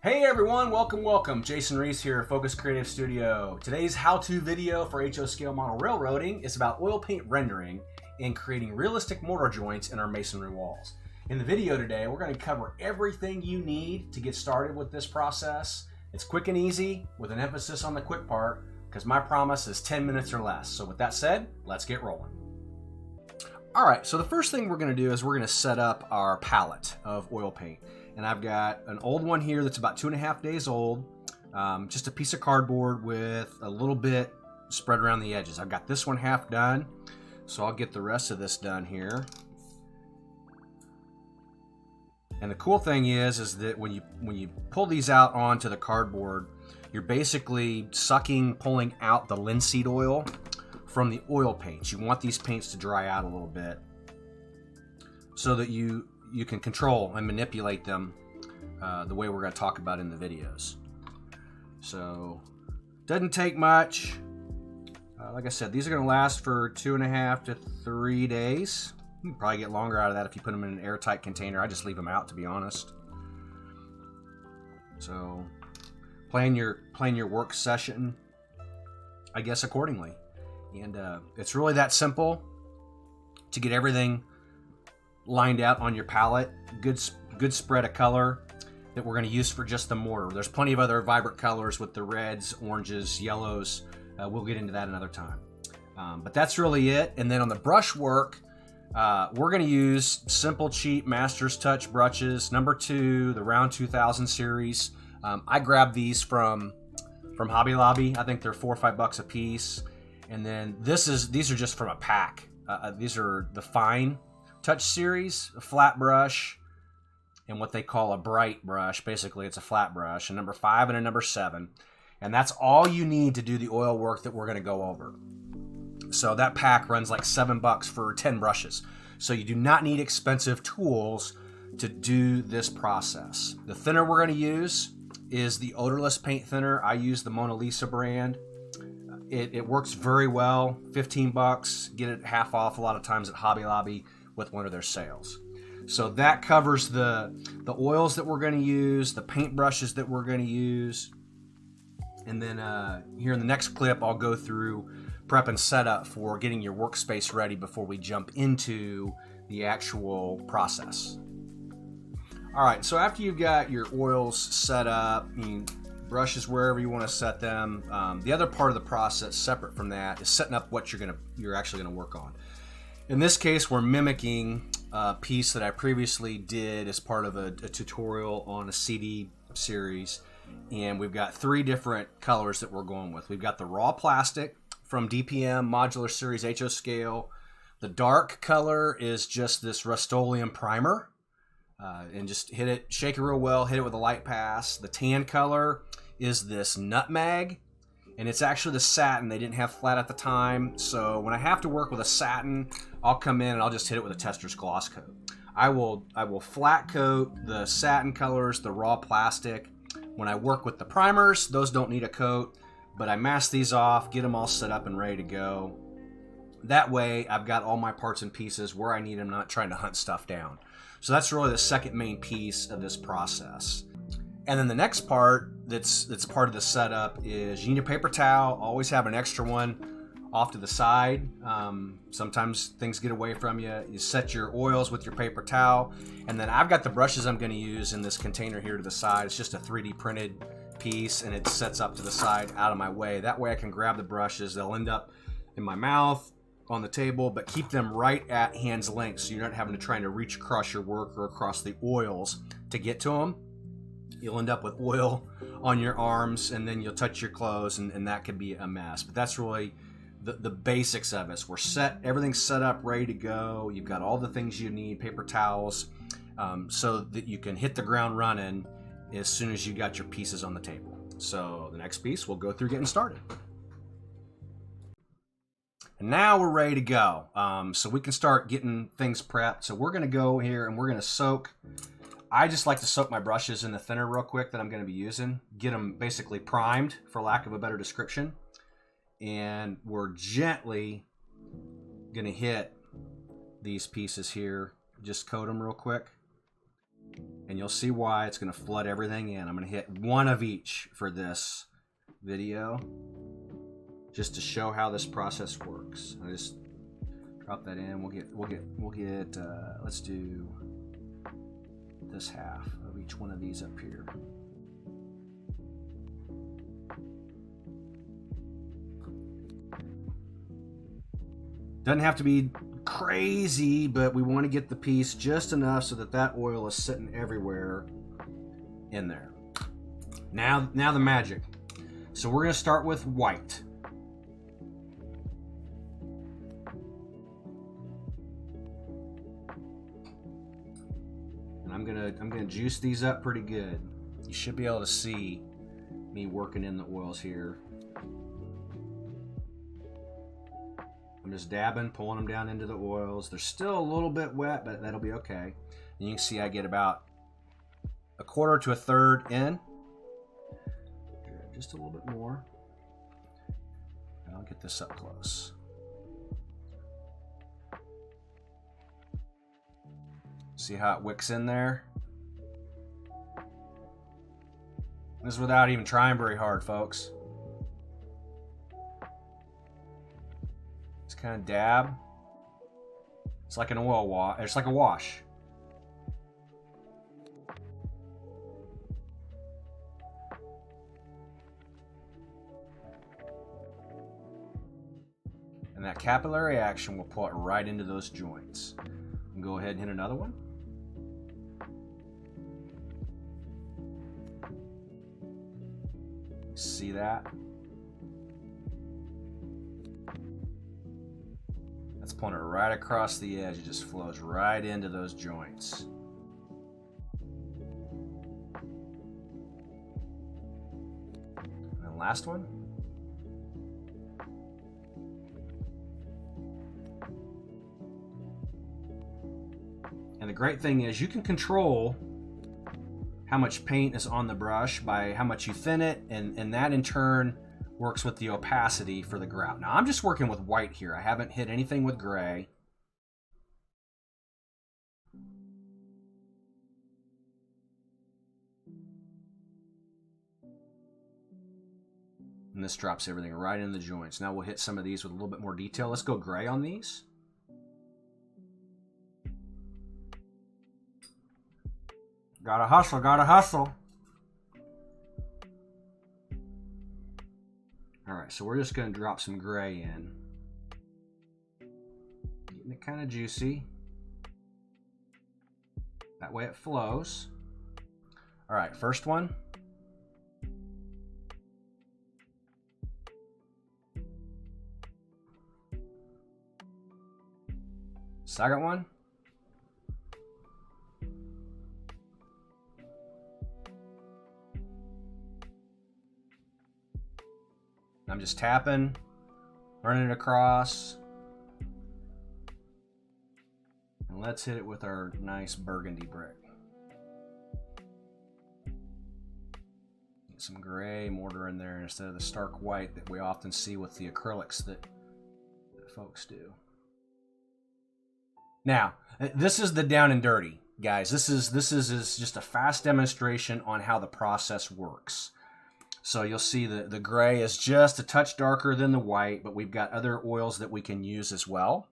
Hey everyone, welcome. Jason Reese here, Focus Creative Studio. Today's how-to video for HO Scale model railroading is about oil paint rendering and creating realistic mortar joints in our masonry walls. In the video today, we're going to cover everything you need to get started with this process. It's quick and easy with an emphasis on the quick part because my promise is 10 minutes or less. So with that said, let's get rolling. Alright, so the first thing we're going to do is we're going to set up our palette of oil paint. And I've got an old one here that's about 2.5 days old. Just a piece of cardboard with a little bit spread around the edges. I've got this one half done, so I'll get the rest of this done here. And the cool thing is that when you pull these out onto the cardboard, you're basically pulling out the linseed oil from the oil paints. You want these paints to dry out a little bit so that you can control and manipulate them the way we're going to talk about in the videos. So, doesn't take much. Like I said, these are going to last for 2.5 to 3 days. You can probably get longer out of that if you put them in an airtight container. I just leave them out, to be honest. So, plan your work session, I guess, accordingly. And it's really that simple to get everything lined out on your palette. Good spread of color that we're going to use for just the mortar. There's plenty of other vibrant colors with the reds, oranges, yellows. We'll get into that another time. But that's really it. And then on the brush work, we're going to use simple, cheap Master's Touch brushes. Number 2, the Round 2000 series. I grabbed these from Hobby Lobby. I think they're $4 or $5 a piece. And then these are just from a pack. These are the Fine Touch series, a flat brush, and what they call a bright brush. Basically, it's a flat brush, a number 5 and a number 7. And that's all you need to do the oil work that we're going to go over. So that pack runs like $7 for 10 brushes. So you do not need expensive tools to do this process. The thinner we're going to use is the odorless paint thinner. I use the Mona Lisa brand. It works very well. $15. Get it half off a lot of times at Hobby Lobby with one of their sales. So that covers the oils that we're going to use, the paint brushes that we're going to use. And then here in the next clip, I'll go through prep and setup for getting your workspace ready before we jump into the actual process. All right, so after you've got your oils set up, brushes wherever you want to set them, the other part of the process separate from that is setting up what you're actually going to work on. In this case, we're mimicking a piece that I previously did as part of a tutorial on a CD series, and we've got 3 different colors that we're going with. We've got the raw plastic from DPM Modular Series HO Scale. The dark color is just this Rust-Oleum primer, and just shake it real well, hit it with a light pass. The tan color is this nutmeg, and it's actually the satin. They didn't have flat at the time, so when I have to work with a satin, I'll come in and I'll just hit it with a Tester's gloss coat. I will flat coat the satin colors, the raw plastic. When I work with the primers, those don't need a coat, but I mask these off, get them all set up and ready to go. That way, I've got all my parts and pieces where I need them, not trying to hunt stuff down. So that's really the second main piece of this process. And then the next part that's part of the setup is you need a paper towel. Always have an extra one off to the side. Sometimes things get away from you. You set your oils with your paper towel. And then I've got the brushes I'm going to use in this container here to the side. It's just a 3D printed piece, and it sets up to the side out of my way. That way I can grab the brushes. They'll end up in my mouth, on the table, but keep them right at hand's length so you're not having to try to reach across your work or across the oils to get to them. You'll end up with oil on your arms, and then you'll touch your clothes, and that could be a mess. But that's really the basics of it. Everything's set up, ready to go. You've got all the things you need, paper towels, so that you can hit the ground running as soon as you got your pieces on the table. So the next piece, we'll go through getting started. And now we're ready to go. So we can start getting things prepped. So we're going to go here and we're going to soak. I just like to soak my brushes in the thinner real quick that I'm going to be using. Get them basically primed, for lack of a better description. And we're gently going to hit these pieces here. Just coat them real quick. And you'll see why. It's going to flood everything in. I'm going to hit one of each for this video, just to show how this process works. I just drop that in. We'll get. Let's do this half of each one of these up here. Doesn't have to be crazy, but we want to get the piece just enough so that that oil is sitting everywhere in there. Now the magic. So we're going to start with white. And I'm gonna juice these up pretty good. You should be able to see me working in the oils here. I'm just dabbing, pulling them down into the oils. They're still a little bit wet, but that'll be okay. And you can see I get about a quarter to a third in. Just a little bit more. And I'll get this up close. See how it wicks in there? This is without even trying very hard, folks. Kind of dab. It's like an oil wash. It's like a wash. And that capillary action will pull it right into those joints. And go ahead and hit another one. See that? That's pulling it right across the edge. It just flows right into those joints. And then last one. And the great thing is you can control how much paint is on the brush by how much you thin it, and that in turn works with the opacity for the grout. Now I'm just working with white here. I haven't hit anything with gray. And this drops everything right in the joints. Now we'll hit some of these with a little bit more detail. Let's go gray on these. Gotta hustle, gotta hustle. Alright, so we're just going to drop some gray in. Getting it kind of juicy. That way it flows. Alright, first one. Second one. I'm just tapping, running it across. And let's hit it with our nice burgundy brick. Get some gray mortar in there instead of the stark white that we often see with the acrylics that folks do. Now, this is the down and dirty, guys. This is just a fast demonstration on how the process works. So you'll see the gray is just a touch darker than the white, but we've got other oils that we can use as well.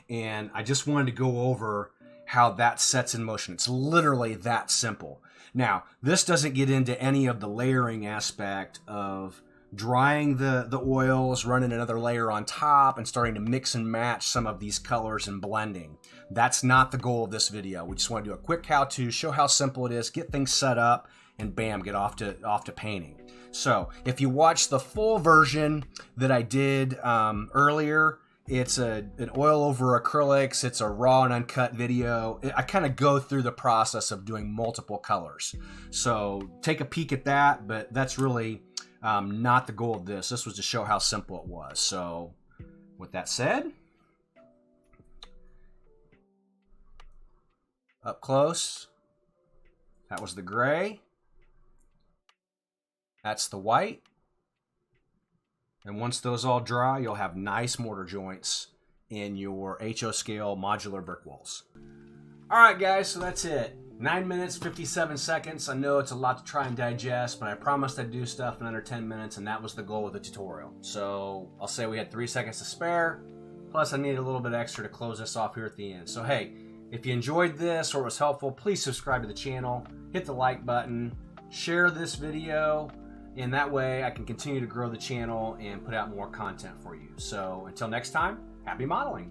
And I just wanted to go over how that sets in motion. It's literally that simple. Now, this doesn't get into any of the layering aspect of drying the oils, running another layer on top, and starting to mix and match some of these colors and blending. That's not the goal of this video. We just want to do a quick how-to, show how simple it is, get things set up, and bam, get off to painting. So if you watch the full version that I did earlier, it's an oil over acrylics. It's a raw and uncut video. I kind of go through the process of doing multiple colors. So take a peek at that, but that's really not the goal of this. This was to show how simple it was. So with that said, up close, that was the gray. That's the white. And once those all dry, you'll have nice mortar joints in your HO Scale modular brick walls. All right, guys, so that's it. 9 minutes, 57 seconds. I know it's a lot to try and digest, but I promised I'd do stuff in under 10 minutes, and that was the goal of the tutorial. So I'll say we had 3 seconds to spare, plus I needed a little bit extra to close this off here at the end. So hey, if you enjoyed this or it was helpful, please subscribe to the channel, hit the like button, share this video, and that way I can continue to grow the channel and put out more content for you. So until next time, happy modeling.